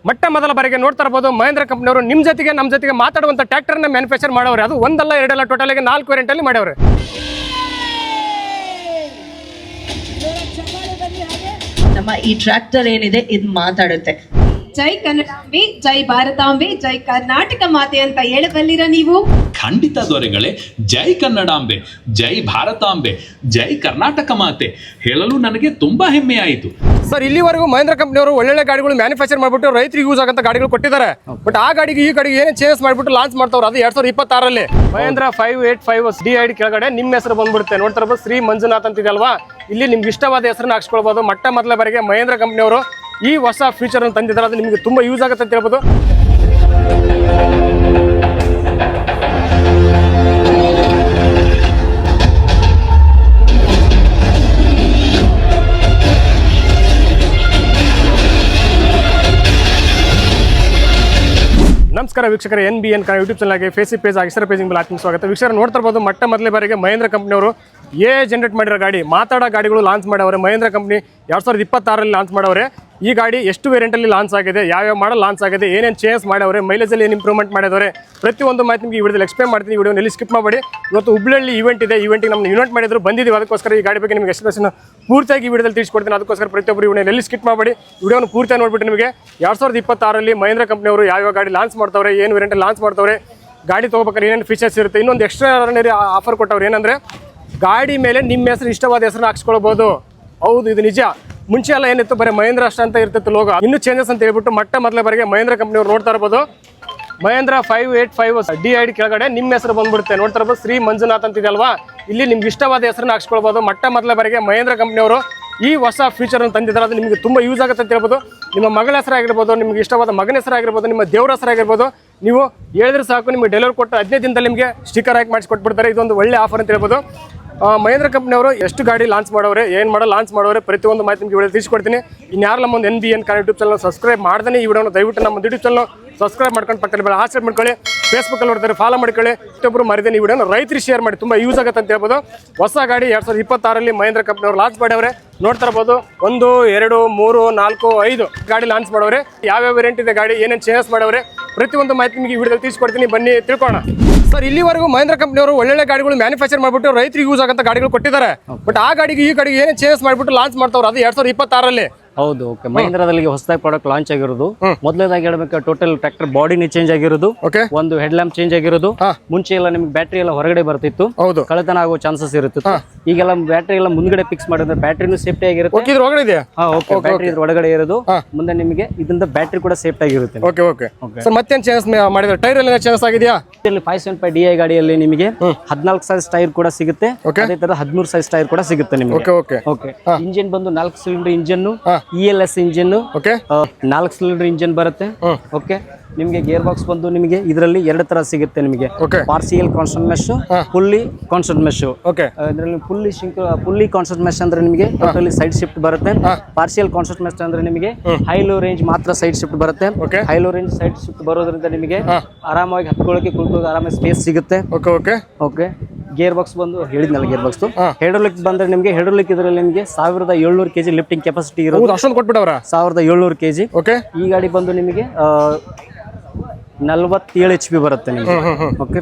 ಮೊಟ್ಟ ಮೊದಲ ಬಾರಿಗೆ ನೋಡ್ತಾ ಇರಬಹುದು ಮಹೇಂದ್ರ ಕಂಪನಿಯವರು ನಮ್ಮ ಜೊತೆಗೆ ಮಾತಾಡುವಂತ ಟ್ರ್ಯಾಕ್ಟರ್ ನ ಮ್ಯಾನುಫ್ಯಾಕ್ಚರ್ ಮಾಡವ್ರೆ. ಅದು ಒಂದಲ್ಲ ಎರಡಲ್ಲ, ಟೋಟಲ್ ಆಗಿ 4 ವೇರಿಯಂಟ್ ಅಲ್ಲಿ ಮಾಡವ್ರೆ. ನಮ್ಮ ಈ ಟ್ರ್ಯಾಕ್ಟರ್ ಏನಿದೆ ಇದು ಮಾತಾಡುತ್ತೆ. ಜೈ ಕನ್ನಡಾಂಬೆ, ಜೈ ಭಾರತಾಂಬೆ, ಜೈ ಕರ್ನಾಟಕ ಮಾತೆ ಅಂತ ಹೇಳಬಲ್ಲಿರ ನೀವು? ಖಂಡಿತ ದೊರೆಗಳೇ, ಜೈ ಕನ್ನಡಾಂಬೆ, ಜೈ ಭಾರತಾಂಬೆ, ಜೈ ಕರ್ನಾಟಕ ಮಾತೆ ಹೇಳಲು ನನಗೆ ತುಂಬಾ ಹೆಮ್ಮೆ ಆಯಿತು. ಸರ್, ಇಲ್ಲಿವರೆಗೂ ಮಹೇಂದ್ರ ಕಂಪನಿಯವರು ಒಳ್ಳೊಳ್ಳೆ ಗಾಡಿಗಳು ಮ್ಯಾನುಫ್ಯಾಕ್ಚರ್ ಮಾಡಿಬಿಟ್ಟು ರೈತರಿಗೆ ಯೂಸ್ ಆಗಂತ ಗಾಡಿಗಳು ಕೊಟ್ಟಿದ್ದಾರೆ. ಬಟ್ ಆ ಗಾಡಿಗೆ ಈ ಗಾಡಿಗೆ ಏನೇ ಚೇಂಜ್ ಮಾಡಿಬಿಟ್ಟು ಲಾಂಚ್ ಮಾಡ್ತಾವ್ರು. ಅದು 2026ರಲ್ಲಿ ಮಹೇಂದ್ರ 585 DID ಕೆಳಗಡೆ ನಿಮ್ಮ ಹೆಸರು ಬಂದ್ಬಿಡುತ್ತೆ. ನೋಡ್ತಾ ಇರಬಹುದು ಶ್ರೀ ಮಂಜುನಾಥ್ ಅಂತಿದಲ್ವಾ, ಇಲ್ಲಿ ನಿಮ್ಗೆ ಇಷ್ಟವಾದ ಹೆಸರನ್ನ ಹಾಕ್ಸ್ಕೊಳ್ಬಹುದು. ಮೊಟ್ಟ ಮೊದಲ ಬಾರಿಗೆ ಮಹೇಂದ್ರ ಕಂಪನಿಯವರು ಈ ಹೊಸ ಫೀಚರ್ ಅನ್ನು ತಂದಿದ್ದಾರೆ. ಅದು ನಿಮಗೆ ತುಂಬಾ ಯೂಸ್ ಆಗುತ್ತೆ ಅಂತ ಹೇಳ್ಬೋದು. ನಮಸ್ಕಾರ ವೀಕ್ಷಕರ, NBN ಯೂಟ್ಯೂಬ್ ಚಾನಲ್ಗೆ ಫೇಸ್ಬುಕ್ ಪೇಜ್ ಆಗಿಸರ ಪೇಜಿಂಗ್ ಮೇಲೆ ಆತ್ಮ ಸ್ವಾಗತ. ವೀಕ್ಷಕರು ನೋಡ್ತಾ ಇರ್ಬೋದು, ಮೊಟ್ಟ ಮೊದಲ ಬಾರಿಗೆ ಮಹೇಂದ್ರ ಕಂಪನಿಯವರು ಜನರೇಟ್ ಮಾಡಿರೋ ಗಾಡಿ, ಮಾತಾಡೋ ಗಾಡಿಗಳು ಲಾಂಚ್ ಮಾಡವ್ರೆ. ಮಹೇಂದ್ರ ಕಂಪನಿ 2026ರಲ್ಲಿ ಲಾಂಚ್ ಮಾಡವ್ರೆ. ಈ ಗಾಡಿ ಎಷ್ಟು ವೇರಿಯಂಟಲ್ಲಿ ಲಾಂಚ್ ಆಗಿದೆ, ಯಾವ್ಯಾವ ಮಾಡಲ್ ಲಾಂಚ್ ಆಗಿದೆ, ಏನೇನು ಚೇಂಜ್ ಮಾಡವ್ರೆ, ಮೈಲೇಜಲ್ಲಿ ಏನು ಇಂಪ್ರೂವ್ಮೆಂಟ್ ಮಾಡಿದವ್ರೆ, ಪ್ರತಿಯೊಂದು ಮಾಹಿತಿ ನಿಮಗೆ ಈ ವಿಡಿಯೋದಲ್ಲಿ ಎಕ್ಸ್ಪ್ಲೇನ್ ಮಾಡ್ತೀನಿ. ಈ ವಿಡಿಯೋನಲ್ಲಿ ಸ್ಕಿಪ್ ಮಾಡಿ. ಇವತ್ತು ಹುಬ್ಳಿಯಲ್ಲಿ ಇವೆಂಟ್ ಇದೆ, ಇವೆಂಟಿಗೆ ನಮ್ಮನ್ನು ಇನ್ವೈಟ್ ಮಾಡಿದ್ರು, ಬಂದಿದ್ದೀವಿ. ಅದಕ್ಕೋಸ್ಕರ ಈ ಗಾಡಿ ಬಗ್ಗೆ ನಿಮಗೆ ಎಕ್ಸ್ಪ್ಲೇಷನ್ ಪೂರ್ತಿಯಾಗಿ ಈ ವಿಡಿಯೋದಲ್ಲಿ ತಿಳಿಸ್ಕೊಡ್ತೀನಿ. ಅದಕ್ಕೋಸ್ಕರ ಪ್ರತಿಯೊಬ್ಬರು ವಿಡಿಯೋನಲ್ಲಿ ಸ್ಕಿಪ್ ಮಾಡಿ ವಿಡಿಯೋನ ಪೂರ್ತಿಯಾಗಿ ನೋಡ್ಬಿಟ್ಟು ನಿಮಗೆ 2026ರಲ್ಲಿ ಮಹೇಂದ್ರ ಕಂಪನಿಯವರು ಯಾವ್ಯಾವ ಗಾಡಿ ಲಾಂಚ್ ಮಾಡ್ತವ್ರೆ, ಏನು ವೇರಿಯಂಟಲ್ಲಿ ಲಾಂಚ್ ಮಾಡ್ತವ್ರೆ, ಗಾಡಿ ತೊಗೋಬೇಕಾದ್ರೆ ಏನೇನು ಫೀಚರ್ಸ್ ಇರುತ್ತೆ. ಇನ್ನೊಂದು ಎಕ್ಸ್ಟ್ರಾ ಆಫರ್ ಕೊಟ್ಟವ್ರು ಏನಂದರೆ, ಗಾಡಿ ಮೇಲೆ ನಿಮ್ಮ ಹೆಸರು ಇಷ್ಟವಾದ ಹೆಸರನ್ನ ಹಾಕ್ಸ್ಕೊಳ್ಬೋದು. ಹೌದು, ಇದು ನಿಜ. ಮುಂಚೆ ಎಲ್ಲ ಏನಿತ್ತು, ಬರೀ ಮಹೇಂದ್ರ ಅಷ್ಟ ಅಂತ ಇರ್ತಿತ್ತು ಲೋಗೋ. ಇನ್ನೂ ಚೇಂಜಸ್ ಅಂತ ಹೇಳ್ಬಿಟ್ಟು ಮೊಟ್ಟ ಮೊದಲ ಬಾರಿಗೆ ಮಹೇಂದ್ರ ಕಂಪನಿಯವ್ರು ನೋಡ್ತಾ ಇರ್ಬೋದು. ಮಹೇಂದ್ರ 585 DID ಕೆಳಗಡೆ ನಿಮ್ಮ ಹೆಸರು ಬಂದ್ಬಿಡುತ್ತೆ. ನೋಡ್ತಾ ಇರ್ಬೋದು ಶ್ರೀ ಮಂಜುನಾಥ್ ಅಂತಿದಲ್ವಾ, ಇಲ್ಲಿ ನಿಮ್ಗೆ ಇಷ್ಟವಾದ ಹೆಸರನ್ನ ಹಾಕ್ಸ್ಕೊಳ್ಬೋದು. ಮೊಟ್ಟ ಮೊದಲ ಬಾರಿಗೆ ಮಹೇಂದ್ರ ಕಂಪನಿಯವರು ಈ ಹೊಸ ಫೀಚರ್ ಅನ್ನು ತಂದಿದ್ದಾರೆ. ಅದು ನಿಮಗೆ ತುಂಬ ಯೂಸ್ ಆಗುತ್ತೆ ಅಂತ ಹೇಳ್ಬೋದು. ನಿಮ್ಮ ಮಗಳ ಹೆಸರಾಗಿರ್ಬೋದು, ನಿಮ್ಗೆ ಇಷ್ಟವಾದ ಮಗನ ಹೆಸರಾಗಿರ್ಬೋದು, ನಿಮ್ಮ ದೇವರ ಹೆಸರಾಗಿರ್ಬೋದು, ನೀವು ಹೇಳಿದ್ರೆ ಸಾಕು, ನಿಮಗೆ ಡೆಲಿವರಿ ಕೊಟ್ಟು 15 ದಿನದಲ್ಲಿ ನಿಮಗೆ ಸ್ಟಿಕ್ಕರ್ ಹಾಕಿ ಮಾಡಿಸ್ಕೊಟ್ಬಿಡ್ತಾರೆ. ಇದೊಂದು ಒಳ್ಳೆ ಆಫರ್ ಅಂತ ಹೇಳ್ಬೋದು. ಮಹೇಂದ್ರ ಕಂಪನಿಯವರು ಎಷ್ಟು ಗಾಡಿ ಲಾಂಚ್ ಮಾಡೋರೆ, ಏನು ಮಾಡೋ ಲಾಂಚ್ ಮಾಡೋರೆ, ಪ್ರತಿಯೊಂದು ಮಾಹಿತಿ ನಿಮಗೆ ವಿಡಿಯೋ ತಿಳಿಸ್ಕೊಡ್ತೀನಿ. ಇನ್ಯಾರು ನಮ್ಮ ಒಂದು NBN ಯೂಟ್ಯೂಬ್ ಚಾನಲ್ ಸಬ್ಸ್ಕ್ರೈಬ್ ಮಾಡ್ದೇ ಈ ವಿಡಿಯೋನ ದಯವಿಟ್ಟು ನಮ್ಮ ಯೂಟ್ಯೂಬ್ ಚಾನಲ್ ಸಬ್ಸ್ಕ್ರೈಬ್ ಮಾಡ್ಕೊಂಡು ಪಕ್ಕದಲ್ಲಿ ಬೆಳೆ ಹಾಸ್ಟೆಲ್ ಮಾಡ್ಕೊಳ್ಳಿ. ಫೇಸ್ಬುಕ್ಕಲ್ಲಿ ನೋಡ್ತಾರೆ, ಫಾಲೋ ಮಾಡ್ಕೊಳ್ಳಿ. ಇಷ್ಟೊಬ್ಬರು ಮರಿದೇ ಈ ವಿಡಿಯೋನ ರೈತರಿಗೆ ಶೇರ್ ಮಾಡಿ, ತುಂಬ ಯೂಸ್ ಆಗುತ್ತೆ ಅಂತ ಹೇಳ್ಬೋದು. ಹೊಸ ಗಾಡಿ 2026ರಲ್ಲಿ ಮಹೇಂದ್ರ ಕಂಪನಿಯವರು ಲಾಂಚ್ ಮಾಡವ್ರೆ. ನೋಡ್ತಾ ಇರ್ಬೋದು, 1, 2, 3, 4, 5 ಗಾಡಿ ಲಾಂಚ್ ಮಾಡವ್ರೆ. ಯಾವ್ಯಾವ ವೇರಿಯಂಟ್ ಇದೆ ಗಾಡಿ, ಏನೇನು ಚೇಂಜಸ್ ಮಾಡವ್ರೆ, ಪ್ರತಿಯೊಂದು ಮಾಹಿತಿ ನಿಮಗೆ ಈ ವಿಡಿಯೋದಲ್ಲಿ ತಿಳಿಸ್ಕೊಡ್ತೀನಿ. ಬನ್ನಿ ತಿಳ್ಕೋಣ. ಸರ್, ಇಲ್ಲಿವರೆಗೂ ಮಹೇಂದ್ರ ಕಂಪನಿಯವರು ಒಳ್ಳೊಳ್ಳೆ ಗಾಡಿಗಳು ಮ್ಯಾನುಫ್ಯಾಕ್ಚರ್ ಮಾಡಿಬಿಟ್ಟು ರೈತರಿಗೆ ಯೂಸ್ ಆಗಂತ ಗಾಡಿಗಳು ಕೊಟ್ಟಿದ್ದಾರೆ. ಬಟ್ ಆ ಗಾಡಿಗೆ ಈ ಗಾಡಿಗೆ ಏನೇ ಚೇಂಜಸ್ ಮಾಡಿಬಿಟ್ಟು ಲಾಂಚ್ ಮಾಡ್ತಾವ್ರು. ಅದು 2026ರಲ್ಲಿ. ಹೌದು, ಓಕೆ. ಮಹೀಂದ್ರದಲ್ಲಿ ಹೊಸದಾಗಿ ಪ್ರಾಡಕ್ಟ್ ಲಾಂಚ್ ಆಗಿರೋದು. ಮೊದಲನೇದಾಗಿ ಹೇಳ್ಬೇಕು, ಟೋಟಲ್ ಟ್ರ್ಯಾಕ್ಟರ್ ಬಾಡಿನೇ ಚೇಂಜ್ ಆಗಿರೋದು, ಒಂದು ಹೆಡ್ ಲ್ಯಾಂಪ್ ಚೇಂಜ್ ಆಗಿರೋದು. ಮುಂಚೆ ಎಲ್ಲ ನಿಮ್ಗೆ ಬ್ಯಾಟ್ರಿ ಎಲ್ಲ ಹೊರಗಡೆ ಬರ್ತಿತ್ತು, ಕಳೆತನ ಆಗೋ ಚಾನ್ಸಸ್ ಇರುತ್ತಿತ್ತು. ಈಗೆಲ್ಲ ಬ್ಯಾಟ್ರಿ ಎಲ್ಲ ಮುಂದ್ಗಡೆ ಫಿಕ್ಸ್ ಮಾಡಿದ್ರೆ ಬ್ಯಾಟ್ರಿನೂ ಸೇಫ್ಟಿ ಆಗಿರುತ್ತೆ. ಬ್ಯಾಟ್ರಿ ಒಳಗಡೆ ಇರೋದು, ಮುಂದೆ ನಿಮಗೆ ಇದರಿಂದ ಬ್ಯಾಟ್ರಿ ಕೂಡ ಸೇಫ್ಟಿ ಆಗಿರುತ್ತೆ. ಮತ್ತೇನು ಚೇಂಜಸ್ ಮಾಡಿದ್ರೆ, ಟೈರ್ ಎಲ್ಲ ಚೇಂಜಸ್ ಆಗಿದೆಯಾ? 575 DI ಗಾಡಿಯಲ್ಲಿ ನಿಮಗೆ 14 ಸೈಜ್ ಟೈರ್ ಕೂಡ ಸಿಗುತ್ತೆ. ಅದೇ ತರ 13 ಸೈಜ್ ಟೈರ್ ಕೂಡ ಸಿಗುತ್ತೆ ನಿಮಗೆ. ಇಂಜಿನ್ ಬಂದು 4 cylinder engine, ELS engine, 4 cylinder engine ಬರುತ್ತೆ. ಓಕೆ, ನಿಮಗೆ ಗೇರ್ ಬಾಕ್ಸ್ ಬಂದು ನಿಮಗೆ ಇದರಲ್ಲಿ 2 ತರ ಸಿಗುತ್ತೆ ನಿಮಗೆ. Partial constant mesh, fully constant mesh. ಇದರಲ್ಲಿ ಫುಲ್ಲಿ ಕಾನ್ಸ್ಟೆಂಟ್ ಮೆಶ್ ಅಂದ್ರೆ ನಿಮಗೆ ಟೋಟಲಿ ಸೈಡ್ ಶಿಫ್ಟ್ ಬರುತ್ತೆ. ಪಾರ್ಸಿಯಲ್ ಕಾನ್ಸ್ಟೆಂಟ್ ಮೆಶ್ ಅಂದ್ರೆ ನಿಮಗೆ ಹೈ ಲೋ ರೇಂಜ್ ಮಾತ್ರ ಸೈಡ್ ಶಿಫ್ಟ್ ಬರುತ್ತೆ. High low range side shift ಬರೋದ್ರಿಂದ ನಿಮಗೆ ಆರಾಮಾಗಿ ಹತ್ಕೊಳ್ಳೋಕೆ ಕುಳಿತುಕೊಳ್ಳೋಕೆ ಆರಾಮಾಗಿ ಸ್ಪೇಸ್ ಸಿಗುತ್ತೆ. ಓಕೆ, ಗೇರ್ ಬಾಕ್ಸ್ ಬಂದು ಹೇಳಿದ್ನಲ್ಲ, ಗೇರ್ ಬಾಕ್ಸ್ ಹೆಡ್ರೋಲಿಕ್ ಬಂದ್ರೆ ನಿಮಗೆ ಹೆಡ್ರೋಲಿಕ್ ಇದರಲ್ಲಿ ನಿಮಗೆ 1700 kg ಲಿಫ್ಟಿಂಗ್ ಕೆಪಾಸಿಟಿ ಇರೋದು. 1700 kg. ಈ ಗಾಡಿ ಬಂದು ನಿಮಗೆ 47 HP ಬರುತ್ತೆ ನಿಮಗೆ. Okay,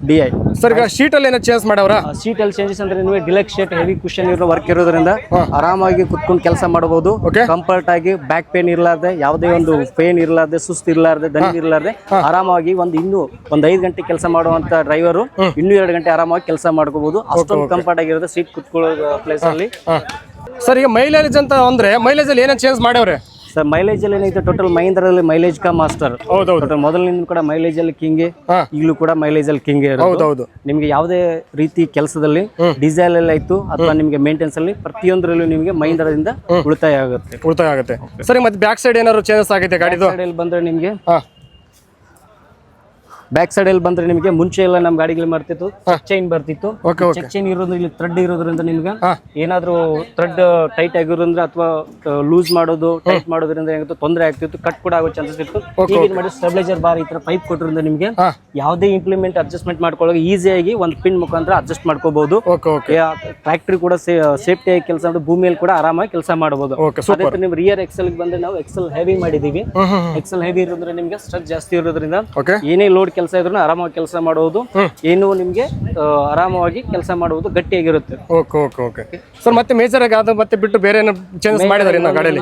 DI. ಸರ್, ಈಗ ಶೀಟ್ ಅಲ್ಲಿ ಏನೋ ಚೇಂಜ್ ಮಾಡವ್ರ? ಶೀಟ್ ಅಲ್ಲಿ ಚೇಂಜಸ್ ಅಂದ್ರೆ ನಿಮಗೆ ಡಿಲಕ್ಸ್ ಶೀಟ್, ಹೆವಿ ಕುಷನ್ ಇರೋ ವರ್ಕ್ ಇರೋದ್ರಿಂದ ಆರಾಮಾಗಿ ಕುತ್ಕೊಂಡು ಕೆಲಸ ಮಾಡಬಹುದು. ಕಂಫರ್ಟ್ ಆಗಿ, ಬ್ಯಾಕ್ ಪೇನ್ ಇರ್ಲಾರ್ದೆ, ಯಾವುದೇ ಒಂದು ಪೇನ್ ಇರ್ಲಾರ್ದೆ, ಸುಸ್ತು ಇರ್ಲಾರ್ದೆ, ದನಿ ಇರ್ಲಾರ್ದೆ ಆರಾಮಾಗಿ ಒಂದು 5 ಗಂಟೆ ಕೆಲಸ ಮಾಡುವಂತ ಡ್ರೈವರು ಇನ್ನೂ 2 ಗಂಟೆ ಆರಾಮಾಗಿ ಕೆಲಸ ಮಾಡ್ಕೋಬಹುದು. ಅಷ್ಟೊಂದು ಕಂಫರ್ಟ್ ಆಗಿರುತ್ತೆ ಸೀಟ್ ಕುತ್ಕೊಳ್ಳೋ ಪ್ಲೇಸ್ ಅಲ್ಲಿ. ಸರ್, ಈಗ ಮೈಲೇಜ್ ಅಂತ ಅಂದ್ರೆ ಮೈಲೇಜ್ ಅಲ್ಲಿ ಏನೇನು ಚೇಂಜ್ ಮಾಡವ್ರೆ? ಸರ್, ಮೈಲೇಜ್ ಅಲ್ಲಿ ಏನೈತೆ, ಟೋಟಲ್ ಮಹೀಂದ್ರಲ್ಲಿ ಮೈಲೇಜ್ ಕಾ ಮಾಸ್ಟರ್. ಟೋಟಲ್ ಮೊದಲಿನಿಂದ ಕೂಡ ಮೈಲೇಜ್ ಅಲ್ಲಿ ಕಿಂಗ್, ಈಗಲೂ ಕೂಡ ಮೈಲೇಜ್ ಅಲ್ಲಿ ಕಿಂಗ್ ಇರೋದು. ನಿಮ್ಗೆ ಯಾವುದೇ ರೀತಿ ಕೆಲಸದಲ್ಲಿ ಡೀಸೆಲ್ ಎಲ್ಲ ಇತ್ತು ಅಥವಾ ನಿಮ್ಗೆ ಮೇಂಟೆನೆನ್ಸ್ ಅಲ್ಲಿ ಪ್ರತಿಯೊಂದರಲ್ಲೂ ನಿಮಗೆ ಮಹೀಂದ್ರದಿಂದ ಉಳಿತಾಯ ಆಗುತ್ತೆ. ಸರಿ, ಮತ್ತೆ ಬ್ಯಾಕ್ ಸೈಡ್ ಏನಾದ್ರು ಚೇಂಜಸ್ ಆಗಿದೆ ಗಾಡಿದು? ಬಂದ್ರೆ ನಿಮ್ಗೆ ಬ್ಯಾಕ್ ಸೈಡ್ ಅಲ್ಲಿ ಬಂದ್ರೆ ನಿಮಗೆ ಮುಂಚೆ ಎಲ್ಲ ನಮ್ಮ ಗಾಡಿಗಳು ಮಾಡ್ತಿತ್ತು ಚೆಕ್ ಚೈನ್ ಬರ್ತಿತ್ತು. ಚೆಕ್ ಚೈನ್ ಇರೋದ್ರಿಂದ ಇಲ್ಲಿ ಥ್ರೆಡ್ ಇರೋದ್ರಿಂದ ನಿಮ್ಗೆ ಏನಾದ್ರೂ ಥ್ರೆಡ್ ಟೈಟ್ ಆಗಿರೋದ್ರಿಂದ ಅಥವಾ ಲೂಸ್ ಮಾಡೋದು ಟೈಟ್ ಮಾಡೋದ್ರಿಂದ ಏನಾಗುತ್ತೆ ತೊಂದರೆ ಆಗ್ತಿತ್ತು, ಕಟ್ ಕೂಡ ಆಗೋ ಚಾನ್ಸಸ್ ಇತ್ತು. ಈಗ ಮಾಡಿ ಸ್ಟೆಬಿಲೈಸರ್ ಬಾರ್ ಈ ತರ ಪೈಪ್ ಕೊಟ್ಟಿರೋದ್ರಿಂದ ನಿಮ್ಗೆ ಯಾವುದೇ ಇಂಪ್ಲಿಮೆಂಟ್ ಅಡ್ಜಸ್ಟ್ಮೆಂಟ್ ಮಾಡ್ಕೊಳ್ಳೋಕೆ ಈಸಿಯಾಗಿ ಒಂದು ಪಿನ್ ಮುಖಾಂತರ ಅಡ್ಜಸ್ಟ್ ಮಾಡ್ಕೋಬಹುದು. ಟ್ರ್ಯಾಕ್ಟರ್ ಕೂಡ ಸೇಫ್ಟಿ ಆಗಿ ಕೆಲಸ ಮಾಡಿ ಭೂಮಿಯಲ್ಲಿ ಕೂಡ ಆರಾಮಾಗಿ ಕೆಲಸ ಮಾಡಬಹುದು. ಅದೇ ತರ ನೀವು ರಿಯರ್ ಎಕ್ಸೆಲ್ ಬಂದ್ರೆ ನಾವು ಎಕ್ಸೆಲ್ ಹೆವಿ ಮಾಡಿದೀವಿ. ಎಕ್ಸೆಲ್ ಹೆವಿ ಇರೋದ್ರಿಂದ ನಿಮ್ಗೆ ಸ್ಟ್ರೆಚ್ ಜಾಸ್ತಿ ಇರೋದ್ರಿಂದ ಏನೇ ಲೋಡ್ ಕೆಲಸ ಇದ್ರೂ ಆರಾಮಾಗಿ ಕೆಲಸ ಮಾಡುವುದು, ಏನು ನಿಮ್ಗೆ ಆರಾಮವಾಗಿ ಕೆಲಸ ಮಾಡುವುದು ಗಟ್ಟಿಯಾಗಿರುತ್ತೆ. ಸರ್ ಮತ್ತೆ ಮೇಜರ್ ಆಗಿ ಅದು ಮತ್ತೆ ಬಿಟ್ಟು ಬೇರೆ ಚೇಂಜಸ್ ಮಾಡಿದ್ದಾರೆ ಗಾಡಿಯಲ್ಲಿ?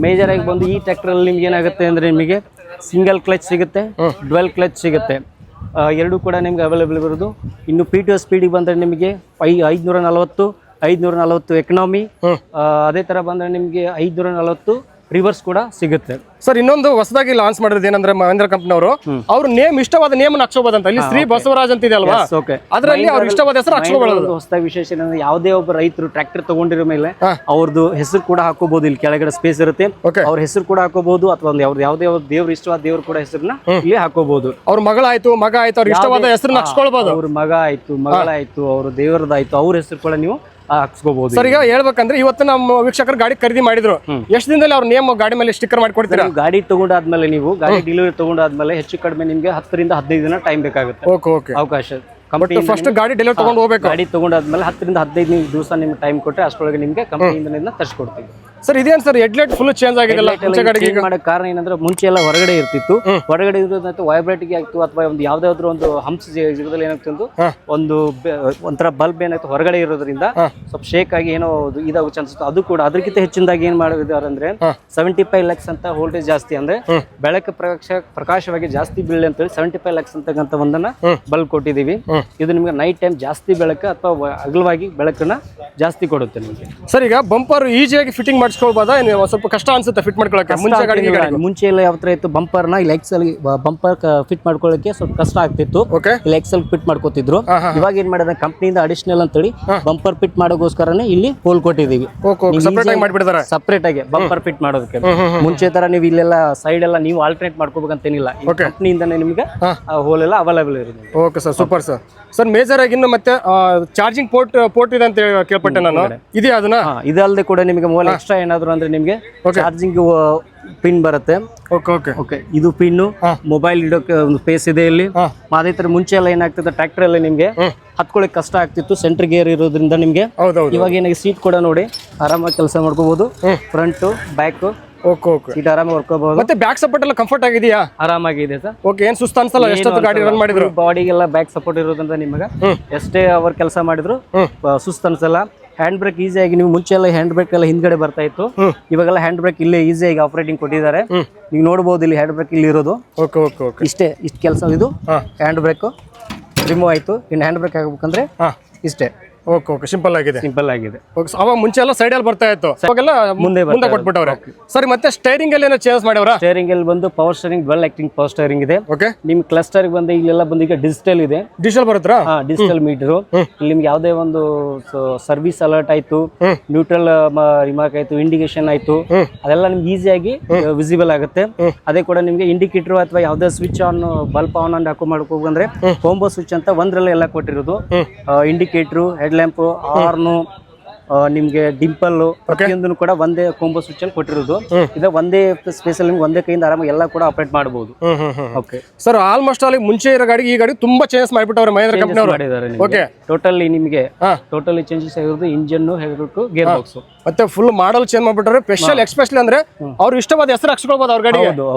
ಮೇಜರ್ ಆಗಿ ಬಂದು ಈ ಟ್ರ್ಯಾಕ್ಟರ್ ಅಲ್ಲಿ ನಿಮ್ಗೆ ಏನಾಗುತ್ತೆ ಅಂದ್ರೆ ನಿಮಗೆ ಸಿಂಗಲ್ ಕ್ಲಚ್ ಸಿಗುತ್ತೆ, ಡ್ವೆಲ್ ಕ್ಲಚ್ ಸಿಗುತ್ತೆ, ಎರಡು ಕೂಡ ನಿಮ್ಗೆ ಅವೈಲೇಬಲ್ ಇರೋದು. ಇನ್ನು PTO ಸ್ಪೀಡಿಗೆ ಬಂದ್ರೆ ನಿಮಗೆ 540 ಎಕನಾಮಿ, ಅದೇ ತರ ಬಂದ್ರೆ ನಿಮ್ಗೆ 540 ರಿವರ್ಸ್ ಕೂಡ ಸಿಗುತ್ತೆ. ಸರ್ ಇನ್ನೊಂದು ಹೊಸದಾಗಿ ಲಾಂಚ್ ಮಾಡಿರೋದು ಏನಂದ್ರೆ ಮಹೇಂದ್ರ ಕಂಪನಿಯವರು ಅವ್ರ ನೇಮ್ ಇಷ್ಟವಾದ ನೇಮ್ ಹಾಕ್ಸೋಬೋದಂತ. ಇಲ್ಲಿ ಶ್ರೀ ಬಸವರಾಜ್ ಅಂತ ಇದೆ ಅಲ್ವಾ, ಅದರಲ್ಲಿ ಅವ್ರ ಇಷ್ಟವಾದ ಹೆಸರು ಹಾಕ್ಸೋಬಹುದು. ಹೊಸದಾಗಿ ವಿಶೇಷ ಏನಂದ್ರೆ ಯಾವುದೇ ಒಬ್ಬ ರೈತರು ಟ್ರ್ಯಾಕ್ಟರ್ ತಗೊಂಡಿರೋ ಮೇಲೆ ಅವ್ರದ್ದು ಹೆಸರು ಕೂಡ ಹಾಕೋಬಹುದು. ಇಲ್ಲಿ ಕೆಳಗಡೆ ಸ್ಪೇಸ್ ಇರುತ್ತೆ, ಅವ್ರ ಹೆಸರು ಕೂಡ ಹಾಕೋಬಹುದು, ಅಥವಾ ಅವ್ರದ್ದು ಯಾವುದೇ ದೇವ್ರ ಇಷ್ಟವಾದ ದೇವ್ರು ಕೂಡ ಹೆಸರನ್ನ ಇಲ್ಲಿ ಹಾಕೋಬಹುದು. ಅವ್ರ ಮಗಳಾಯ್ತು ಮಗ ಆಯ್ತು ಅವ್ರ ಇಷ್ಟವಾದ ಹೆಸರನ್ನ ಹಾಕ್ಸ್ಕೊಳ್ಬಹುದು. ಅವ್ರ ಮಗ ಆಯ್ತು ಮಗಳಾಯ್ತು ಅವ್ರ ದೇವರದಾಯ್ತು ಅವ್ರ ಹೆಸರು ಕೂಡ ನೀವು ಹಾಕ್ಸ್ಕೋಬಹುದು. ಸರ್ ಈಗ ಹೇಳ್ಬೇಕಂದ್ರೆ ಇವತ್ತು ನಮ್ಮ ವೀಕ್ಷಕರು ಗಾಡಿ ಖರೀದಿ ಮಾಡಿದ್ರು, ಎಷ್ಟು ದಿನದಲ್ಲಿ ಅವ್ರ ನೇಮ್ ಗಾಡಿ ಮೇಲೆ ಸ್ಟಿಕ್ಕರ್ ಮಾಡಿ ಕೊಡ್ತೀರಾ? ಗಾಡಿ ತಗೊಂಡಾದ್ಮೇಲೆ ನೀವು ಗಾಡಿ ಡೆಲಿವರಿ ತಗೊಂಡಾದ್ಮೇಲೆ ಹೆಚ್ಚು ಕಡಿಮೆ ನಿಮ್ಗೆ 10 ರಿಂದ 15 ದಿನ ಟೈಮ್ ಬೇಕಾಗುತ್ತೆ ಅವಕಾಶ. ಫಸ್ಟ್ ಗಾಡಿ ಡೆಲಿವರಿ ತಗೊಂಡು ಹೋಗ್ಬೇಕು. ಗಾಡಿ ತಗೊಂಡಾದ್ಮೇಲೆ 10 ರಿಂದ 15 ದಿವಸ ನಿಮ್ಗೆ ಟೈಮ್ ಕೊಟ್ಟರೆ ಅಷ್ಟೊಳಗೆ ನಿಮ್ಗೆ ಕಂಪನಿಯಿಂದ ತರಿಸ್ಕೊಡ್ತೀವಿ. ಸರ್ ಇದೇನು ಸರ್ ಹೆಡ್ಲೈಟ್ ಫುಲ್ ಚೇಂಜ್ ಆಗಿದೆ ಮಾಡೋ ಕಾರಣ ಏನಂದ್ರೆ ಮುಂಚೆ ಎಲ್ಲ ಹೊರಗಡೆ ಇರ್ತಿತ್ತು, ಹೊರಗಡೆ ಇರೋದಂತ ವೈಬ್ರೇಟಿಗೆ ಆಯ್ತು ಅಥವಾ ಒಂದು ಯಾವ್ದಾದ್ರು ಒಂದು ಹಂಪ್ಸ್ ಜಾಗದಲ್ಲಿ ಏನಾಗ್ತಿತ್ತು ಒಂದು ಒಂಥರ ಬಲ್ಬ್ ಏನಾಯ್ತು ಹೊರಗಡೆ ಇರೋದ್ರಿಂದ ಸ್ವಲ್ಪ ಶೇಕ್ ಆಗಿ ಏನೋ ಇದಾಗೋ ಚಾನ್ಸಸ್. ಅದು ಕೂಡ ಅದಕ್ಕಿಂತ ಹೆಚ್ಚಿನದಾಗಿ ಏನ್ ಮಾಡಿದ್ದಾರೆ ಅಂದ್ರೆ 75 ಲಕ್ಸ್ ಅಂತ ವೋಲ್ಟೇಜ್ ಜಾಸ್ತಿ ಅಂದ್ರೆ ಬೆಳಕು ಪ್ರಕಾಶವಾಗಿ ಜಾಸ್ತಿ ಬೀಳಲಿ ಅಂತ ಹೇಳಿ 75 ಲಕ್ಸ್ ಅಂತಕ್ಕಂಥ ಒಂದನ್ನ ಬಲ್ಬ್ ಕೊಟ್ಟಿದೀವಿ. ಇದು ನಿಮ್ಗೆ ನೈಟ್ ಟೈಮ್ ಜಾಸ್ತಿ ಬೆಳಕು ಅಥವಾ ಅಗಲವಾಗಿ ಬೆಳಕನ್ನ ಜಾಸ್ತಿ ಕೊಡುತ್ತೆ ನಿಮಗೆ. ಸರ್ ಈಗ ಬಂಪರ್ ಈಸಿಯಾಗಿ ಫಿಟ್ಟಿಂಗ್ ಮಾಡಿಸ್ಕೊಳ್ಬೋದಾ? ಸ್ವಲ್ಪ ಕಷ್ಟ ಅನ್ಸುತ್ತೆ ಫಿಟ್ ಮಾಡ್ಕೊಳ್ಳೋಕೆ? ಮುಂಚೆ ಎಲ್ಲ ಯಾವ ತರ ಇತ್ತು, ಬಂಪರ್ ನ ಇಲ್ಲಿ ಎಕ್ಸೆಲ್ ಬಂಪರ್ ಫಿಟ್ ಮಾಡ್ಕೊಳ್ಳೋಕೆ ಸ್ವಲ್ಪ ಕಷ್ಟ ಆಗ್ತಿತ್ತು, ಇಲ್ಲಿ ಎಕ್ಸೆಲ್ ಫಿಟ್ ಮಾಡ್ಕೋತಿದ್ರು. ಇವಾಗ ಏನ್ ಮಾಡಿದ್ರೆ ಕಂಪ್ನಿಯಿಂದ ಅಡಿಷನಲ್ ಅಂತೇಳಿ ಬಂಪರ್ ಫಿಟ್ ಮಾಡೋಗೋಸ್ಕರನೇ ಇಲ್ಲಿ ಹೋಲ್ ಕೊಟ್ಟಿದೀವಿ, ಸಪರೇಟ್ ಆಗಿ ಬಂಪರ್ ಫಿಟ್ ಮಾಡೋದಕ್ಕೆ. ಮುಂಚೆ ತರ ನೀವು ಇಲ್ಲೆಲ್ಲ ಸೈಡ್ ಎಲ್ಲ ನೀವು ಆಲ್ಟರ್ನೇಟ್ ಮಾಡ್ಕೋಬೇಕಂತೇನಿಲ್ಲ, ಕಂಪ್ನಿಯಿಂದಾನೇ ನಿಮ್ಗೆ ಹೋಲ್ ಎಲ್ಲ ಅವೈಲೇಬಲ್ ಇರುತ್ತೆ. Okay sir, super sir. Sir major ಆಗಿ ಇನ್ನು ಮತ್ತೆ ಚಾರ್ಜಿಂಗ್ ಪೋರ್ಟ್ ಇದೆ ಅಂತ ಕೇಳ್ಪಟ್ಟೆ ನಾನು, ಇದೆಯಾ ಅದನ್ನ? ಇದಲ್ಲದೆ ಕೂಡ ನಿಮಗೆ ಮೂಲ ಎಕ್ಸ್ಟ್ರಾ ಏನಾದ್ರು ಅಂದ್ರೆ ನಿಮಗೆ ಚಾರ್ಜಿಂಗ್ ಪಿನ್ ಬರುತ್ತೆ. ಓಕೆ ಇದು ಪಿನ್ ಮೊಬೈಲ್ ಇಡೋಕೆ ಒಂದು ಸ್ಪೇಸ್ ಇದೆ ಇಲ್ಲಿ. ಅದೇ ತರ ಮುಂಚೆ ಎಲ್ಲ ಏನಾಗ್ತದೆ ಟ್ರ್ಯಾಕ್ಟರ್ ಅಲ್ಲಿ ನಿಮ್ಗೆ ಹತ್ಕೊಳ್ಳಿಕ್ ಕಷ್ಟ ಆಗ್ತಿತ್ತು, ಸೆಂಟರ್ ಗೇರ್ ಇರೋದ್ರಿಂದ ನಿಮ್ಗೆ. ಇವಾಗ ಏನಾಗಿ ಸೀಟ್ ಕೂಡ ನೋಡಿ ಆರಾಮಾಗಿ ಕೆಲಸ ಮಾಡ್ಕೋಬಹುದು, ಫ್ರಂಟ್ ಬ್ಯಾಕ್ ಸೀಟ್ ಆರಾಮಾಗಿ ವರ್ಕೋಬಹುದು. ಮತ್ತೆ ಬ್ಯಾಕ್ ಸಪೋರ್ಟ್ ಎಲ್ಲ ಕಂಫರ್ಟ್ ಆಗಿದೆಯಾ? ಆರಾಮಾಗಿದೆ ಸರ್. ಓಕೆ, ಏನ್ ಸುಸ್ತು ಅನ್ಸಲ್ಲ ಎಷ್ಟೊತ್ತು ಗಾಡಿ ರನ್ ಮಾಡಿದ್ರು? ಬಾಡಿಗೆಲ್ಲ ಬ್ಯಾಕ್ ಸಪೋರ್ಟ್ ಇರೋದ್ರಿಂದ ನಿಮಗೆ ಎಷ್ಟೇ ಅವರ್ ಕೆಲಸ ಮಾಡಿದ್ರು ಸುಸ್ತು ಅನ್ಸಲ್ಲ. ಹ್ಯಾಂಡ್ ಬ್ರೇಕ್ ಈಸಿಯಾಗಿ, ನೀವು ಮುಂಚೆ ಎಲ್ಲ ಹ್ಯಾಂಡ್ ಬ್ರೇಕ್ ಎಲ್ಲ ಹಿಂದ್ಗಡೆ ಬರ್ತಾ ಇತ್ತು, ಇವಾಗೆಲ್ಲ ಹ್ಯಾಂಡ್ ಬ್ರೇಕ್ ಇಲ್ಲೇ ಈಸಿಯಾಗಿ ಆಪರೇಟಿಂಗ್ ಕೊಟ್ಟಿದ್ದಾರೆ. ನೀವು ನೋಡಬಹುದು ಇಲ್ಲಿ ಹ್ಯಾಂಡ್ ಬ್ರೇಕ್ ಇಲ್ಲಿ ಇರೋದು. ಇಷ್ಟು ಕೆಲಸ. ಇದು ಹ್ಯಾಂಡ್ ಬ್ರೇಕ್ ರಿಮೂವ್ ಆಯ್ತು, ಇನ್ನು ಹ್ಯಾಂಡ್ ಬ್ರೇಕ್ ಆಗ್ಬೇಕಂದ್ರೆ ಇಷ್ಟೇ. ಓಕೆ, ಸಿಂಪಲ್ ಆಗಿದೆ. ಅವಾಗ ಮುಂಚೆ ಎಲ್ಲ ಸೈಡ್ ಅಲ್ಲಿ ಬರ್ತಾ ಇತ್ತು, ಅವಾಗೆಲ್ಲ ಮುಂದೆ ಕೊಟ್ಬಿಟ್ಟವ್ರೆ. ಸರಿ, ಮತ್ತೆ ಸ್ಟೈರಿಂಗ್ ಅಲ್ಲಿ ಏನೋ ಚೇಂಜ್ ಮಾಡ್ಯಾವ್ರ? ಸ್ಟೈರಿಂಗ್ ಅಲ್ಲಿ ಬಂದು power steering, dwell acting power steering ಇದೆ. ನಿಮ್ ಕ್ಲಸ್ಟರ್ ಬಂದು ಇಲ್ಲೆಲ್ಲ ಬಂದು ಈಗ ಡಿಜಿಟಲ್ ಇದೆ. ಡಿಜಿಟಲ್ ಬರುತ್ತಾ? Digital metre. ಇಲ್ಲಿ ನಿಮ್ಗೆ ಯಾವ್ದೇ ಒಂದು ಸರ್ವಿಸ್ ಅಲರ್ಟ್ ಆಯ್ತು, ನ್ಯೂಟ್ರಲ್ ರಿಮಾರ್ಕ್ ಆಯ್ತು, ಇಂಡಿಕೇಶನ್ ಆಯ್ತು, ಅದೆಲ್ಲ ನಿಮ್ಗೆ ಈಸಿಯಾಗಿ ವಿಸಿಬಲ್ ಆಗುತ್ತೆ. ಅದೇ ಕೂಡ ನಿಮ್ಗೆ ಇಂಡಿಕೇಟರ್ ಅಥವಾ ಯಾವ್ದೇ switch on bulb on and ಹಾಕೋಬೇಕಂದ್ರೆ ಕಾಂಬೋ ಸ್ವಿಚ್ ಅಂತ ಒಂದ್ರಲ್ಲೇ ಎಲ್ಲ ಕೊಟ್ಟಿರೋದು. ಇಂಡಿಕೇಟರ್, ಹೆಡ್ ಲ್ಯಾಂಪ್, ಹಾರ್ನು, ನಿಮ್ಗೆ ಡಿಂಪಲ್ ಪ್ರತಿಯೊಂದನ್ನು ಕೂಡ ಒಂದೇ ಕಾಂಬೋ ಸ್ವಿಚ್ ಅಲ್ಲಿ ಕೊಟ್ಟಿರೋದು. ಇದು ಒಂದೇ ಸ್ಪೇಸ್ ಅಲ್ಲಿ ಒಂದೇ ಕೈಯಿಂದ ಆರಾಮಾಗಿ ಎಲ್ಲ ಕೂಡ ಆಪರೇಟ್ ಮಾಡಬಹುದು. ಓಕೆ ಸರ್, ಆಲ್ಮೋಸ್ಟ್ ಅಲ್ಲಿ ಮುಂಚೆ ಇರೋ ಗಾಡಿ ಈ ಗಾಡಿ ತುಂಬಾ ಚೇಂಜ್ ಮಾಡಿಬಿಟ್ಟವ್ರೆ ಮಹೇಂದ್ರ ಕಂಪನಿ ಅವರು. ಓಕೆ, ಟೋಟಲಿ ನಿಮಗೆ ಟೋಟಲಿ ಚೇಂಜಸ್ ಆಗಿರೋದು ಇಂಜಿನ್, ಹೇಳ್ಬಿಟ್ಟು ಗೇರ್ ಬಾಕ್ಸ್, ಮತ್ತೆ ಫುಲ್ ಮಾಡಲ್ ಚೇಂಜ್ ಮಾಡ್ಬಿಟ್ರೆ. ಸ್ಪೆಷಲ್ ಎಕ್ಸ್ಪೆಷಲಿ ಅಂದ್ರೆ ಅವ್ರು ಇಷ್ಟವಾದ ಹೆಸರು ಹಾಕ್ಸ್ಕೊಳ್ಬಹುದು ಅವ್ರ ಗಾಡಿಗೆ.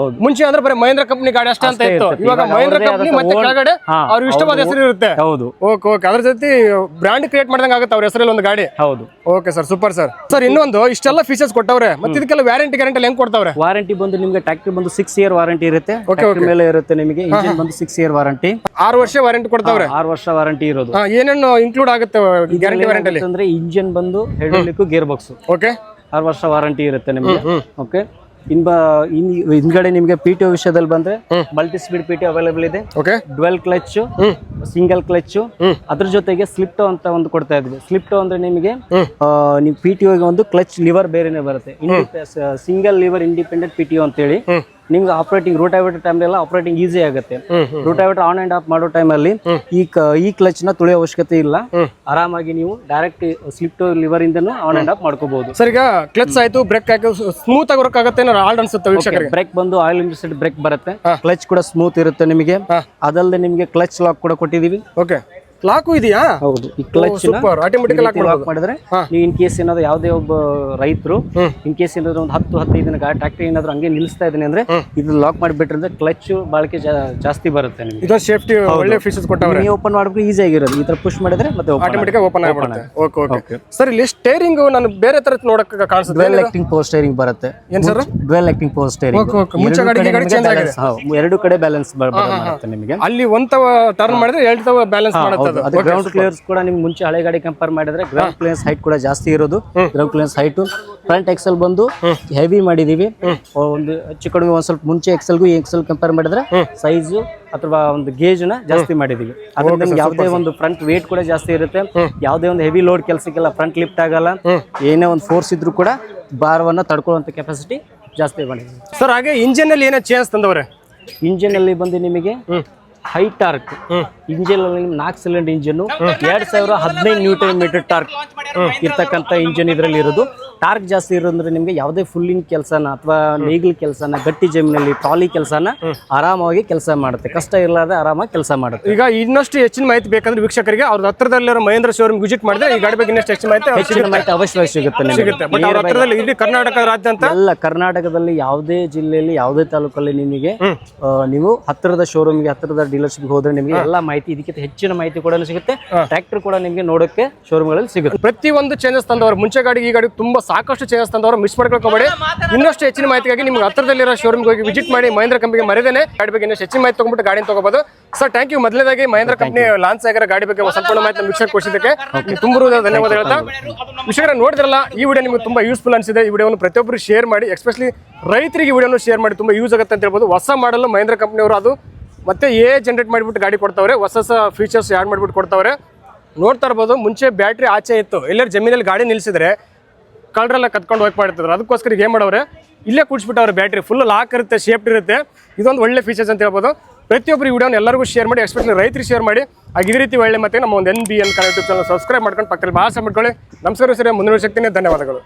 ಮುಂಚೆ ಅಂದ್ರೆ ಬರೀ ಮಹೇಂದ್ರ ಕಂಪನಿ ಗಾಡಿ ಅಷ್ಟೇ ಅಂತ ಇತ್ತು, ಇವಾಗ ಮಹೇಂದ್ರ ಕಂಪನಿ ಮತ್ತೆ ಕೆಳಗಡೆ ಅವ್ರ ಇಷ್ಟವಾದ ಹೆಸರು ಇರುತ್ತೆ. ಓಕೆ, ಅದ್ರ ಜೊತೆ ಬ್ರ್ಯಾಂಡ್ ಕ್ರಿಯೇಟ್ ಮಾಡ್ದಂಗ ಆಗುತ್ತೆ ಅವ್ರ ಹೆಸರಲ್ಲಿ ಒಂದು ಗಾಡಿ. Okay sir, super sir. Sir ಇನ್ನೊಂದು ಇಷ್ಟೆಲ್ಲ ಫೀಚರ್ಸ್ ಕೊಟ್ಟವ್ರೆ, ಮತ್ತೆ ಇದಕ್ಕೆಲ್ಲ ವ್ಯಾರಂಟಿ ಗ್ಯಾರಂಟಿ ಹೆಂಗ್ ಕೊಡ್ತಾವ್ರೆ? ವಾರಂಟಿ ಬಂದು ನಿಮ್ಗೆ ಟ್ರ್ಯಾಕ್ಟರ್ ಬಂದು 6 ಇಯರ್ ವಾರಂಟಿ ಇರುತ್ತೆ, ಮೇಲೆ ಇರುತ್ತೆ ನಿಮಗೆ. ಇಂಜಿನ್ ಬಂದು 6 ಇಯರ್ ವಾರಂಟಿ, 6 ವರ್ಷ ವಾರಂಟಿ ಕೊಡ್ತಾವ್ರೆ. 6 ವರ್ಷ ವಾರಂಟಿ ಇರೋದು. ಏನೇನು ಇನ್ಕ್ಲೂಡ್ ಆಗುತ್ತೆ ಗ್ಯಾರಂಟಿ ವಾರಂಟಿ ಅಲ್ಲಿ? ಅಂದ್ರೆ ಇಂಜಿನ್ ಬಂದು ಹೆಡ್ಲಿಕ್ಕು ಗೇರ್ ಬಾಕ್ಸ್. ಓಕೆ, 6 ವರ್ಷ ವಾರಂಟಿ ಇರುತ್ತೆ ನಿಮಗೆ. ಓಕೆ, ಹಿಂದ್ಗಡೆ ನಿಮ್ಗೆ PTO ವಿಷಯದಲ್ಲಿ ಬಂದ್ರೆ ಮಲ್ಟಿ ಸ್ಪೀಡ್ PTO ಅವೈಲೇಬಲ್ ಇದೆ. ಡ್ವೆಲ್ ಕ್ಲಚ್, ಸಿಂಗಲ್ ಕ್ಲಚ್, ಅದ್ರ ಜೊತೆಗೆ ಸ್ಲಿಪ್ಟೋ ಅಂತ ಒಂದು ಕೊಡ್ತಾ ಇದ್ವಿ. ಸ್ಲಿಪ್ಟೋ ಅಂದ್ರೆ ನಿಮಗೆ ನೀವು PTO ಗೆ ಒಂದು ಕ್ಲಚ್ ಲಿವರ್ ಬೇರೆನೆ ಬರುತ್ತೆ. ಸಿಂಗಲ್ ಲಿವರ್ ಇಂಡಿಪೆಂಡೆಂಟ್ PTO ಅಂತ ಹೇಳಿ ನಿಮ್ಗೆ ಆಪರೇಟಿಂಗ್ ರೂಟಾವೇಟರ್ ಟೈಮ್ಲೆಲ್ಲ ಆಪರೇಟಿಂಗ್ ಈಸಿ ಆಗುತ್ತೆ. ರೂಟಾವೇಟರ್ ಆನ್ ಅಂಡ್ ಆಫ್ ಮಾಡೋ ಟೈಮಲ್ಲಿ ಈ ಕ್ಲಚ್ ನ ತುಳಿಯೋ ಅವಶ್ಯಕತೆ ಇಲ್ಲ. ಆರಾಮಾಗಿ ನೀವು ಡೈರೆಕ್ಟ್ ಸ್ಲಿಪ್ ಟು ಲಿವರ್ ಇಂದನು ಆನ್ ಅಂಡ್ ಆಫ್ ಮಾಡ್ಕೋಬಹುದು. ಸರ್ ಈಗ ಕ್ಲಚ್ ಆಯ್ತು, ಬ್ರೇಕ್ ಆಯ್ತು, ಸ್ಮೂತ್ ಆಗಿ ವರ್ಕ್ ಆಗುತ್ತೆ ಹಾರ್ಡ್ ಅನ್ಸುತ್ತೆ ವೀಕ್ಷಕರಿಗೆ. ಬ್ರೇಕ್ ಬಂದು ಆಯಿಲ್ ಇಂಜೆಕ್ಟೆಡ್ ಬ್ರೇಕ್ ಬರುತ್ತೆ. ಕ್ಲಚ್ ಕೂಡ ಸ್ಮೂತ್ ಇರುತ್ತೆ ನಿಮಗೆ. ಅದಲ್ಲದೆ ನಿಮಗೆ ಕ್ಲಚ್ ಲಾಕ್ ಕೂಡ ಕೊಟ್ಟಿದೀವಿ. ಓಕೆ, ಲಾಕು ಇದೆಯಾ? ಹೌದು, ಈ ಕ್ಲಚ್ ಆಟೋಮೆಟಿಕ್ ಲಾಕ್ ಮಾಡಿದ್ರೆ ನೀವು ಇನ್ ಕೇಸ್ ಏನಾದ್ರು ಯಾವುದೇ ಒಬ್ಬ ರೈತರು ಇನ್ ಕೇಸ್ ಏನಾದ್ರು ಒಂದು 10-15 ದಿನ ಟ್ರಾಕ್ಟರ್ ಏನಾದ್ರು ಹಂಗೆ ನಿಲ್ಲಿಸ್ತಾ ಇದ್ದಾನೆ ಅಂದ್ರೆ ಇದು ಲಾಕ್ ಮಾಡಿಬಿಟ್ರೆ ಅಂದ್ರೆ ಕ್ಲಚ್ ಬಳಕೆ ಜಾಸ್ತಿ ಬರುತ್ತೆ ನಿಮಗೆ. ಇದು ಸೇಫ್ಟಿ ಒಳ್ಳೆ ಫೀಚರ್ಸ್ ಕೊಟ್ಟವ್ರೆ. ನೀವು ಓಪನ್ ಮಾಡಬೇಕು, ಈಸಿ ಆಗಿರೋದು. ಈ ತರ ಪುಷ್ ಮಾಡಿದ್ರೆ ಮತ್ತೆ ಆಟೋಮೆಟಿಕ್ ಓಪನ್ ಆಗುತ್ತೆ. ಓಕೆ ಓಕೆ ಸರ್, ಇಲ್ಲಿ ಸ್ಟೇರಿಂಗ್ ನಾನು ಬೇರೆ ತರ ನೋಡಕ್ಕೆ ಕಾಣಿಸುತ್ತೆ. ಡ್ವೆಲ್ ಆಕ್ಟಿಂಗ್ ಪವರ್ ಸ್ಟೇರಿಂಗ್ ಬರುತ್ತೆ. ಏನ್ sir? Dwell acting power steering. ಮುಂಚೆ ಗಾಡಿ ಚೇಂಜ್ ಆಗಿದೆ. ಎರಡು ಕಡೆ ಬ್ಯಾಲೆನ್ಸ್ ಮಾಡುತ್ತೆ ನಿಮಗೆ. ಅಲ್ಲಿ ಒಂದ್ ಟರ್ನ್ ಮಾಡಿದ್ರೆ ಎರಡು ತವ ಬ್ಯಾಲೆನ್ಸ್ ಮಾಡುತ್ತೆ. ಅದು ಗ್ರೌಂಡ್ ಕ್ಲಿಯರ್ಸ್ ಕೂಡ ನಿಮ್ಗೆ ಮುಂಚೆ ಹಳೆ ಗಾಡಿ ಕಂಪೇರ್ ಮಾಡಿದ್ರೆ ಗ್ರೌಂಡ್ ಕ್ಲಿಯರ್ಸ್ ಹೈಟ್ ಕೂಡ ಜಾಸ್ತಿ ಇರೋದು. Ground clearance height front axle ಬಂದು ಹೆವಿ ಮಾಡಿದೀವಿ. ಒಂದು ಹೆಚ್ಚು ಕಡಿಮೆ ಒಂದ್ ಸ್ವಲ್ಪ ಮುಂಚೆ ಎಕ್ಸೆಲ್ಗೂ ಎಕ್ಸೆಲ್ ಕಂಪೇರ್ ಮಾಡಿದ್ರೆ ಸೈಜು ಅಥವಾ ಒಂದು ಗೇಜ್ ನ ಜಾಸ್ತಿ ಮಾಡಿದೀವಿ. ಅದ್ರಿಂದ ಯಾವುದೇ ಒಂದು ಫ್ರಂಟ್ ವೇಟ್ ಕೂಡ ಜಾಸ್ತಿ ಇರುತ್ತೆ. ಯಾವುದೇ ಒಂದು ಹೆವಿ ಲೋಡ್ ಕೆಲಸಕ್ಕೆಲ್ಲ ಫ್ರಂಟ್ ಲಿಫ್ಟ್ ಆಗಲ್ಲ. ಏನೇ ಒಂದು ಫೋರ್ಸ್ ಇದ್ರೂ ಕೂಡ ಭಾರವನ್ನ ತಡ್ಕೊಳ್ಳುವಂತ ಕೆಪಾಸಿಟಿ ಜಾಸ್ತಿ ಮಾಡಿದೀವಿ ಸರ್. ಹಾಗೆ ಇಂಜಿನ್ ಅಲ್ಲಿ ಏನೋ ಚೇಂಜ್ ತಂದವ್ರೆ. ಇಂಜಿನ್ ಅಲ್ಲಿ ಬಂದು ನಿಮಗೆ ಹೈ ಟಾರ್ಕ್ ಇಂಜಿನ್ ಅಲ್ಲಿ 4 cylinder engine 2015 newton metre torque ಇರ್ತಕ್ಕಂಥ ಇಂಜಿನ್ ಇದರಲ್ಲಿ ಇರೋದು. ಟಾರ್ಕ್ ಜಾಸ್ತಿ ಇರೋದ್ರೆ ನಿಮಗೆ ಯಾವುದೇ ಫುಲ್ಲಿಂಗ್ ಕೆಲಸನ ಅಥವಾ ನೇಗಿಲ್ ಕೆಲಸನ, ಗಟ್ಟಿ ಜಮೀನಲ್ಲಿ ಟ್ರಾಲಿ ಕೆಲಸನ ಆರಾಮಾಗಿ ಕೆಲಸ ಮಾಡುತ್ತೆ. ಕಷ್ಟ ಇರಲಾರ್ದೆ ಆರಾಮಾಗಿ ಕೆಲಸ ಮಾಡುತ್ತೆ. ಈಗ ಇನ್ನಷ್ಟು ಹೆಚ್ಚಿನ ಮಾಹಿತಿ ಬೇಕಂದ್ರೆ ವೀಕ್ಷಕರಿಗೆ ಅವ್ರ ಹತ್ರದಲ್ಲಿರೋ ಮಹೇಂದ್ರ ಶೋರೂಮ್ ವಿಸಿಟ್ ಮಾಡಿದ್ರೆ ಈ ಗಾಡಿ ಬಗ್ಗೆ ಇನ್ನಷ್ಟು ಹೆಚ್ಚಿನ ಮಾಹಿತಿ ಅವಶ್ಯವಾಗಿ ಸಿಗುತ್ತೆ. ಬಟ್ ಅವ್ರ ಹತ್ರದಲ್ಲಿ ಇಡೀ ಕರ್ನಾಟಕ ರಾಜ್ಯ ಅಂತ ಎಲ್ಲ ಕರ್ನಾಟಕದಲ್ಲಿ ಯಾವುದೇ ಜಿಲ್ಲೆಯಲ್ಲಿ ಯಾವುದೇ ತಾಲೂಕಲ್ಲಿ ನಿಮಗೆ ನೀವು ಹತ್ತಿರದ ಶೋರೂಮ್ಗೆ ಹತ್ತಿರದ ಡೀಲರ್ಶಿಪ್ ಹೋದ್ರೆ ನಿಮಗೆ ಎಲ್ಲಾ ಮಾಹಿತಿ, ಇದಕ್ಕಿಂತ ಹೆಚ್ಚಿನ ಮಾಹಿತಿ ಕೂಡ ಸಿಗುತ್ತೆ. ಟ್ರ್ಯಾಕ್ಟರ್ ಕೂಡ ನಿಮಗೆ ನೋಡೋಕೆ ಶೋರೂಮ್ಗಳಲ್ಲಿ ಸಿಗುತ್ತೆ. ಪ್ರತಿ ಒಂದು ಚೇಂಜಸ್ ತಂದವರು, ಮುಂಚೆ ಗಾಡಿಗೆ ಈ ಗಾಡಿ ತುಂಬಾ ಸಾಕಷ್ಟು ಚೇಂಜಸ್ ತಂದವರು, ಮಿಸ್ ಮಾಡ್ಕೊಳ್ಬೇಡಿ. ಇನ್ನಷ್ಟು ಹೆಚ್ಚಿನ ಮಾಹಿತಿಗಾಗಿ ನಿಮ್ಗೆ ಹತ್ತಿರದಲ್ಲಿರೋ ಶೋರೂಮ್ಗೆ ಹೋಗಿ ವಿಸಿಟ್ ಮಾಡಿ ಮಹೇಂದ್ರ ಕಂಪನಿಗೆ ಮರೆದೇನೆ ಗಾಡಿ ಬಗ್ಗೆ ಇನ್ನಷ್ಟು ಹೆಚ್ಚಿನ ಮಾಹಿತಿ ತಗೊಂಡ್ಬಿಟ್ಟು ಗಾಡಿ ತಗೋಬಹುದು. Sir thank you. ಮೊದಲನೇದಾಗಿ ಮಹೇಂದ್ರ ಕಂಪನಿ ಲಾಂಚ್ ಆಗಿರೋ ಗಾಡಿ ಬಗ್ಗೆ ಸಂಪೂರ್ಣ ಮಾಹಿತಿ ವೀಕ್ಷಕ ಕೊಡಿಸಿದ್ದಕ್ಕೆ ತುಂಬ ಧನ್ಯವಾದ ಹೇಳ್ತಾ ವೀಕ್ಷಕರ ನೋಡಿದ್ರಲ್ಲ, ಈ ವಿಡಿಯೋ ನಿಮ್ಗೆ ತುಂಬಾ ಯೂಸ್ಫುಲ್ ಅನಿಸಿದೆ. ಈ ವಿಡಿಯೋವನ್ನು ಪ್ರತಿಯೊಬ್ಬರು ಶೇರ್ ಮಾಡಿ, ಎಸ್ಪೆಷಲಿ ರೈತರಿಗೆ ಈ ವಿಡಿಯೋನು ಶೇರ್ ಮಾಡಿ, ತುಂಬಾ ಯೂಸ್ ಆಗುತ್ತೆ ಅಂತ ಹೇಳ್ಬೋದು. ಹೊಸ ಮಾಡಲು ಮಹೇಂದ್ರ ಕಂಪನಿಯವರು ಅದು ಮತ್ತೆ ಜನರೇಟ್ ಮಾಡಿಬಿಟ್ಟು ಗಾಡಿ ಕೊಡ್ತಾವ್ರೆ. ಹೊಸ ಫೀಚರ್ಸ್ ಆ್ಯಡ್ ಮಾಡಿಬಿಟ್ಟು ಕೊಡ್ತಾವ್ರೆ. ನೋಡ್ತಾ ಇರ್ಬೋದು, ಮುಂಚೆ ಬ್ಯಾಟ್ರಿ ಆಚೆ ಇತ್ತು. ಎಲ್ಲರೂ ಜಮೀನಲ್ಲಿ ಗಾಡಿ ನಿಲ್ಲಿಸಿದ್ರೆ ಕಳ್ಳರೆಲ್ಲ ಕತ್ಕೊಂಡು ಹೋಗಿ ಮಾಡ್ತಿದ್ರು. ಅದಕ್ಕೋಸ್ಕರ ಏನು ಮಾಡವ್ರೆ, ಇಲ್ಲೇ ಕೂಡಿಸ್ಬಿಟ್ಟವ್ರೆ. ಬ್ಯಾಟ್ರಿ ಫುಲ್ ಲಾಕ್ ಇರುತ್ತೆ, ಸೇಫ್ಟಿ ಇರುತ್ತೆ. ಇದೊಂದು ಒಳ್ಳೆ ಫೀಚರ್ಸ್ ಅಂತ ಹೇಳ್ಬೋದು. ಪ್ರತಿಯೊಬ್ಬರು ಈ ವಿಡಿಯೋನ ಎಲ್ಲರಿಗೂ ಶೇರ್ ಮಾಡಿ, ಎಸ್ಪೆಷಲಿ ರೈತರಿಗೆ ಶೇರ್ ಮಾಡಿ. ಹಾಗೆ ಇದೇ ರೀತಿ ಒಳ್ಳೆ ಮತ್ತೆ ನಮ್ಮ ಒಂದು NBN ಯೂಟ್ಯೂಬ್ ಚಾನಲ್ ಸಬ್ಸ್ಕ್ರೈಬ್ ಮಾಡ್ಕೊಂಡು ಪಕ್ಕದಲ್ಲಿ ಭಾಷೆ ಮಾಡ್ಕೊಳ್ಳಿ. ನಮಸ್ಕಾರ ಸರ್, ಮುಂದಿನ ಸಿಗ್ತೀನಿ. ಧನ್ಯವಾದಗಳು.